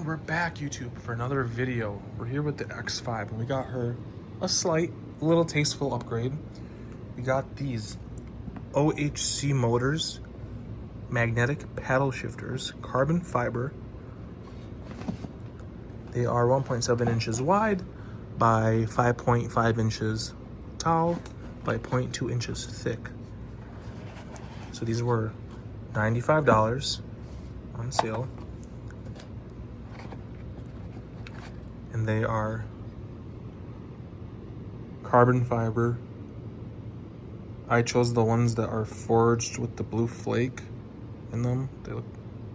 we're back, YouTube, for another video. We're here with the X5, and we got her a slight, little tasteful upgrade. We got these OHC motors, magnetic paddle shifters, carbon fiber. They are 1.7 inches wide by 5.5 inches tall by 0.2 inches thick. So these were $95 on sale. And they are carbon fiber. I chose the ones that are forged with the blue flake in them. They look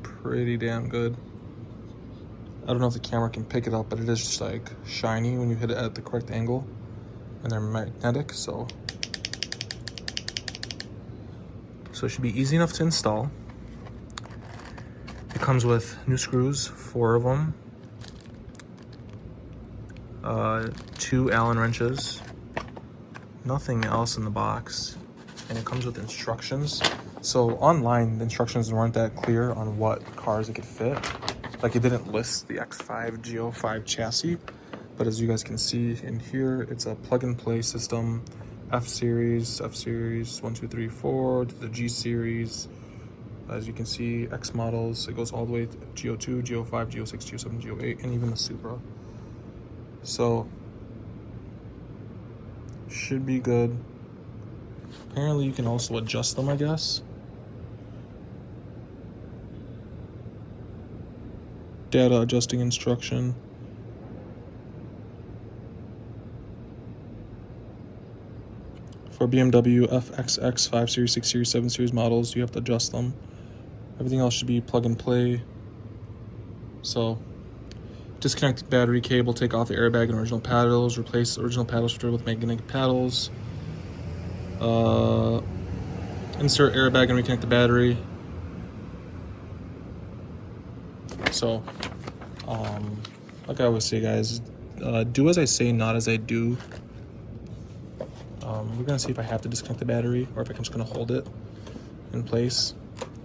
pretty damn good. I don't know if the camera can pick it up, but it is just like shiny when you hit it at the correct angle. And they're magnetic, so it should be easy enough to install. It comes with new screws, 4 of them. 2 Allen wrenches, nothing else in the box, and it comes with instructions. So online, the instructions weren't that clear on what cars it could fit. Like, it didn't list the X5 G05 chassis, but as you guys can see in here, it's a plug-and-play system. F series, 1, 2, 3, 4 to the G series. As you can see, X models, it goes all the way to G02, G05, G06, G07, G08, and even the Supra. So should be good. Apparently you can also adjust them, I guess. Data adjusting instruction. For BMW FXX 5 Series, 6 Series, 7 Series models, you have to adjust them. Everything else should be plug and play. So disconnect the battery cable, take off the airbag and original paddles, replace the original paddle shifter with magnetic paddles. Insert airbag and reconnect the battery. So, like I always say, guys, do as I say, not as I do. We're gonna see if I have to disconnect the battery or if I'm just gonna hold it in place.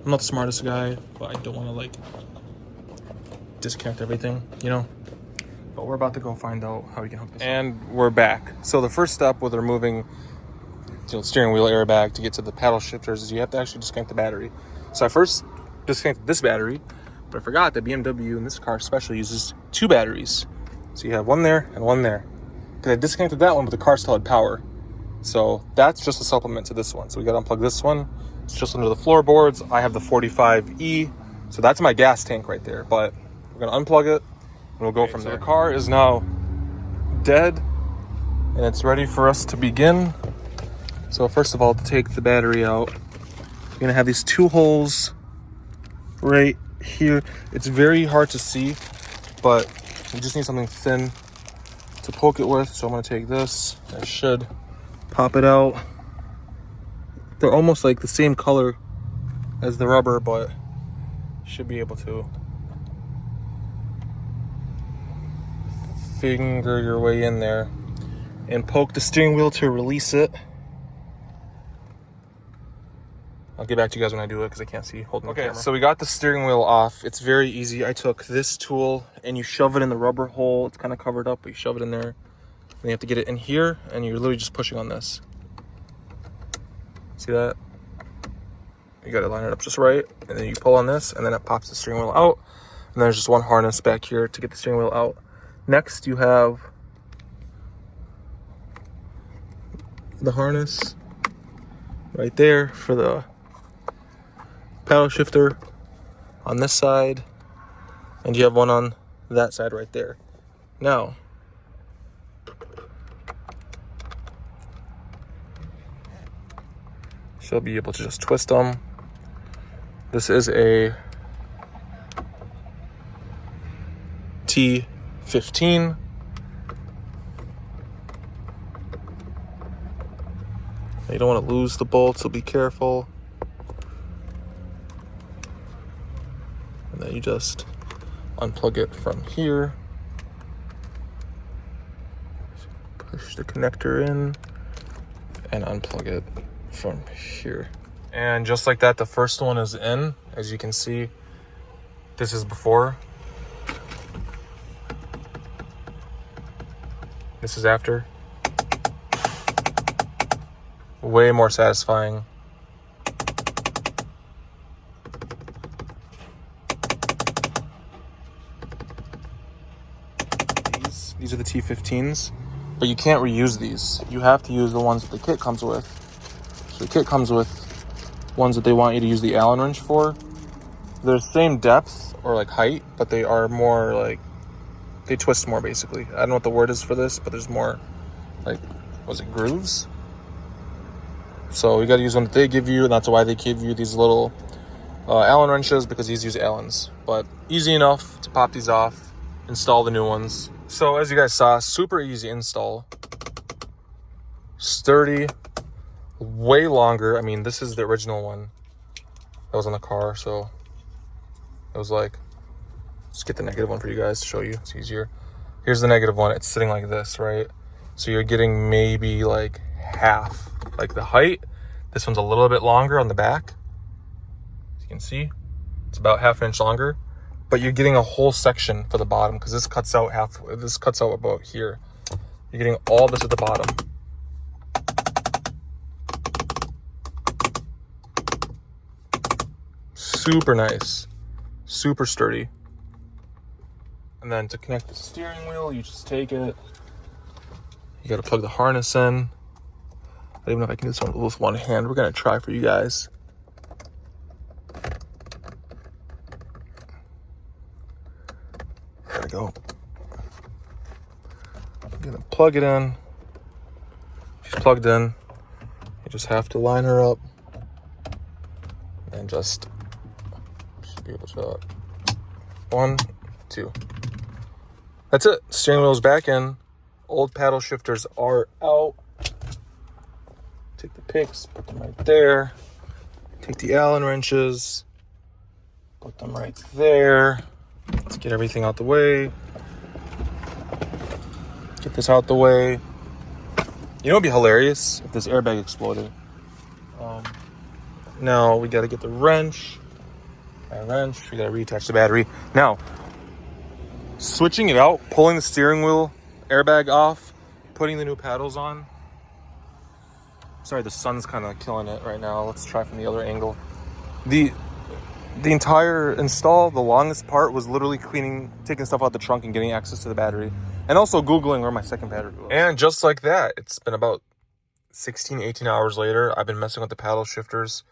I'm not the smartest guy, but I don't want to like disconnect everything, you know. But we're about to go find out how we can hook this up. And we're back. So the first step with removing the steering wheel airbag to get to the paddle shifters is you have to actually disconnect the battery. So I first disconnected this battery, but I forgot that BMW in this car especially uses 2 batteries. So you have one there and one there. Because I disconnected that one, but the car still had power. So that's just a supplement to this one. So we got to unplug this one. It's just under the floorboards. I have the 45E. So that's my gas tank right there. But we're going to unplug it and we'll go from there. The car is now dead and it's ready for us to begin. So first of all, to take the battery out, you're going to have these 2 holes right here. It's very hard to see, but you just need something thin to poke it with. So I'm going to take this. I should pop it out. They're almost like the same color as the rubber, but should be able to finger your way in there and poke the steering wheel to release it. I'll get back to you guys when I do it because I can't see holding the camera. So we got the steering wheel off. It's very easy. I took this tool and you shove it in the rubber hole. It's kind of covered up, but you shove it in there. And you have to get it in here and you're literally just pushing on this. See that? You got to line it up just right, and then you pull on this and then it pops the steering wheel out. And there's just one harness back here to get the steering wheel out. Next you have the harness right there for the paddle shifter on this side, and you have one on that side right there. Now she'll be able to just twist them. This is a T15. You don't want to lose the bolt, so be careful. And then you just unplug it from here. Push the connector in and unplug it from here. And just like that, the first one is in. As you can see, this is before. This is after. Way more satisfying. These are the T15s, but you can't reuse these. You have to use the ones that the kit comes with. So the kit comes with ones that they want you to use the Allen wrench for. They're the same depth or like height, but they are more like, they twist more basically. I don't know what the word is for this, but there's more like, was it grooves? So you got to use one that they give you, and that's why they give you these little Allen wrenches, because these use Allens. But easy enough to pop these off, install the new ones. So as you guys saw, super easy install, sturdy, way longer. I mean, this is the original one that was on the car, so it was like, let's get the negative one for you guys to show you. It's easier. Here's the negative one. It's sitting like this, right? So you're getting maybe like half, like the height. This one's a little bit longer on the back. As you can see, it's about half an inch longer, but you're getting a whole section for the bottom, because this cuts out half. This cuts out about here. You're getting all this at the bottom. Super nice, super sturdy. And then to connect the steering wheel, you just take it. You got to plug the harness in. I don't even know if I can do this with one hand. We're going to try for you guys. There we go. I'm going to plug it in. She's plugged in. You just have to line her up. And just should be able to. 1, 2. That's it. Steering wheel's back in. Old paddle shifters are out. Take the picks, put them right there. Take the Allen wrenches, put them right there. Let's get everything out the way. Get this out the way. You know, it'd be hilarious if this airbag exploded. Now we got to get the wrench. We got to reattach the battery. Now, switching it out, pulling the steering wheel airbag off, putting the new paddles on. Sorry, the sun's kind of killing it right now. Let's try from the other angle. The entire install, the longest part was literally taking stuff out the trunk and getting access to the battery. And also Googling where my second battery was. And just like that, it's been about 16, 18 hours later. I've been messing with the paddle shifters.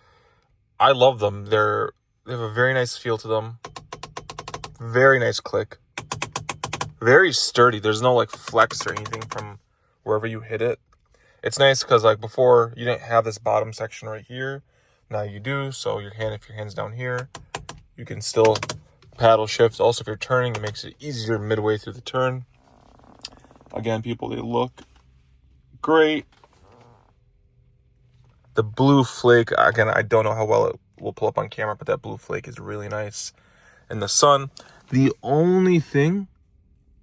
I love them. They have a very nice feel to them. Very nice click. Very sturdy. There's no like flex or anything from wherever you hit it. It's nice because like before you didn't have this bottom section right here. Now you do. So if your hand's down here, you can still paddle shift. Also, if you're turning, it makes it easier midway through the turn. Again, people, they look great. The blue flake, again, I don't know how well it will pull up on camera, but that blue flake is really nice in the sun. The only thing,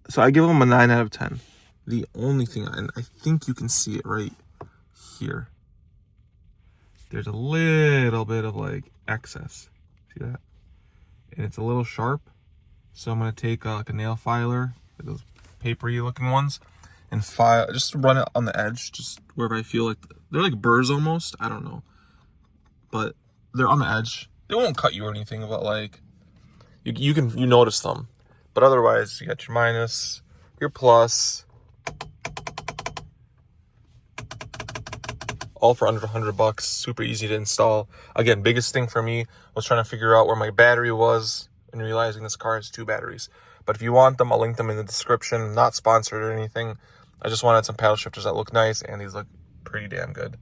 so I give them a 9 out of 10. The only thing, and I think you can see it right here, there's a little bit of like excess. See that? And it's a little sharp. So I'm going to take like a nail filer, those papery looking ones, and just run it on the edge, just wherever I feel like, they're like burrs almost. I don't know. But they're on the edge. They won't cut you or anything, but like, you notice them. But otherwise, you got your minus, your plus, all for under $100. Super easy to install. Again, biggest thing for me was trying to figure out where my battery was and realizing this car has 2 batteries. But if you want them, I'll link them in the description. Not sponsored or anything. I just wanted some paddle shifters that look nice, and these look pretty damn good.